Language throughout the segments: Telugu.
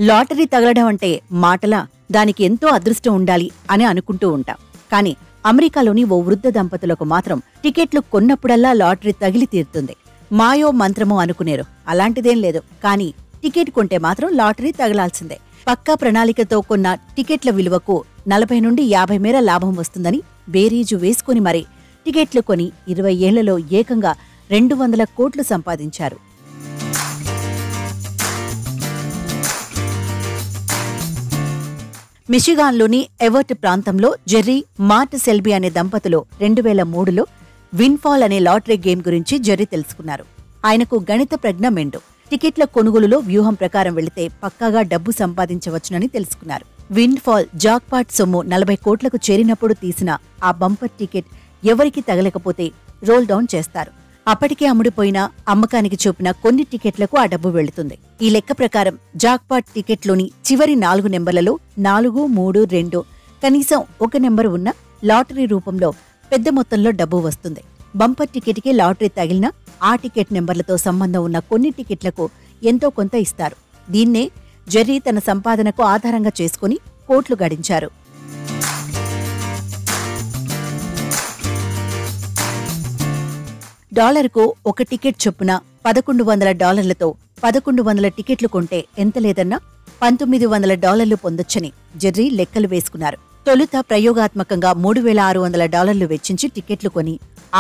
లాటరీ తగలడం అంటే మాటలా? దానికి ఎంతో అదృష్టం ఉండాలి అని అనుకుంటూ ఉంటాం. కానీ అమెరికాలోని ఓ వృద్ధ దంపతులకు మాత్రం టికెట్లు కొన్నప్పుడల్లా లాటరీ తగిలి తీరుతుంది. మాయో మంత్రమో అనుకునేరు. అలాంటిదేం లేదు. కానీ టికెట్ కొంటే మాత్రం లాటరీ తగలాల్సిందే. పక్కా ప్రణాళికతో కొన్న టికెట్ల విలువకు 40 నుండి 50 మేర లాభం వస్తుందని బేరీజు వేసుకుని మరీ టికెట్లు కొని 20 ఏళ్లలో ఏకంగా 200 కోట్లు సంపాదించారు. మిషిగాన్లోని ఎవర్ట్ ప్రాంతంలో జెర్రీ, మార్ట్ సెల్బీ అనే దంపతులు 2003లో విన్ఫాల్ అనే లాటరీ గేమ్ గురించి జెర్రీ తెలుసుకున్నారు. ఆయనకు గణిత ప్రజ్ఞ మెండు. టికెట్ల కొనుగోలులో వ్యూహం ప్రకారం వెళితే పక్కాగా డబ్బు సంపాదించవచ్చునని తెలుసుకున్నారు. విన్ఫాల్ జాక్పాట్ సొమ్ము 40 కోట్లకు చేరినప్పుడు తీసిన ఆ బంపర్ టికెట్ ఎవరికి తగలకపోతే రోల్ డౌన్ చేస్తారు. అప్పటికే అమ్ముడిపోయిన, అమ్మకానికి చూపిన కొన్ని టికెట్లకు ఆ డబ్బు వెళుతుంది. ఈ లెక్క ప్రకారం జాక్పాట్ టికెట్లోని చివరి 4 నెంబర్లలో 4, 3, 2 కనీసం ఒక నెంబరు ఉన్న లాటరీ రూపంలో పెద్ద మొత్తంలో డబ్బు వస్తుంది. బంపర్ టికెట్కి లాటరీ తగిలినా ఆ టికెట్ నెంబర్లతో సంబంధం ఉన్న కొన్ని టికెట్లకు ఎంతో కొంత ఇస్తారు. దీన్నే జెర్రీ తన సంపాదనకు ఆధారంగా చేసుకుని కోట్లు గడించారు. డాలర్కు ఒక టికెట్ చొప్పున $1,100తో 1,100 టికెట్లు కొంటే ఎంత లేదన్నా $1,900 పొందొచ్చని జెర్రీ లెక్కలు వేసుకున్నారు. తొలుత ప్రయోగాత్మకంగా $3,600 వెచ్చించి టికెట్లు కొని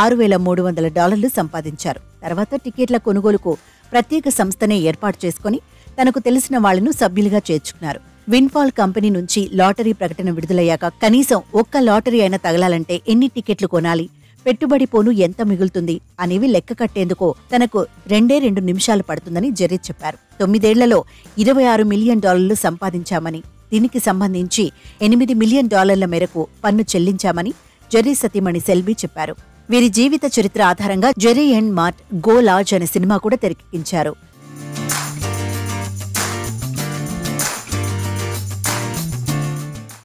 $6,300 సంపాదించారు. తర్వాత టికెట్ల కొనుగోలుకు ప్రత్యేక సంస్థనే ఏర్పాటు చేసుకుని తనకు తెలిసిన వాళ్లను సభ్యులుగా చేర్చుకున్నారు. విన్ఫాల్ కంపెనీ నుంచి లాటరీ ప్రకటన విడుదలయ్యాక కనీసం ఒక్క లాటరీ అయినా తగలాలంటే ఎన్ని టికెట్లు కొనాలి, పెట్టుబడి పోను ఎంత మిగులుతుంది అనేవి లెక్క కట్టేందుకు తనకు 2 నిమిషాలు పడుతుందని జెర్రీ చెప్పారు. 9 ఏళ్లలో $26 మిలియన్ సంపాదించామని, దీనికి సంబంధించి $8 మిలియన్ మేరకు పన్ను చెల్లించామని జెర్రీ సతీమణి సెల్బీ చెప్పారు. వీరి జీవిత చరిత్ర ఆధారంగా Jerry and mart go large అనే సినిమా కూడా తెరకెక్కించారు.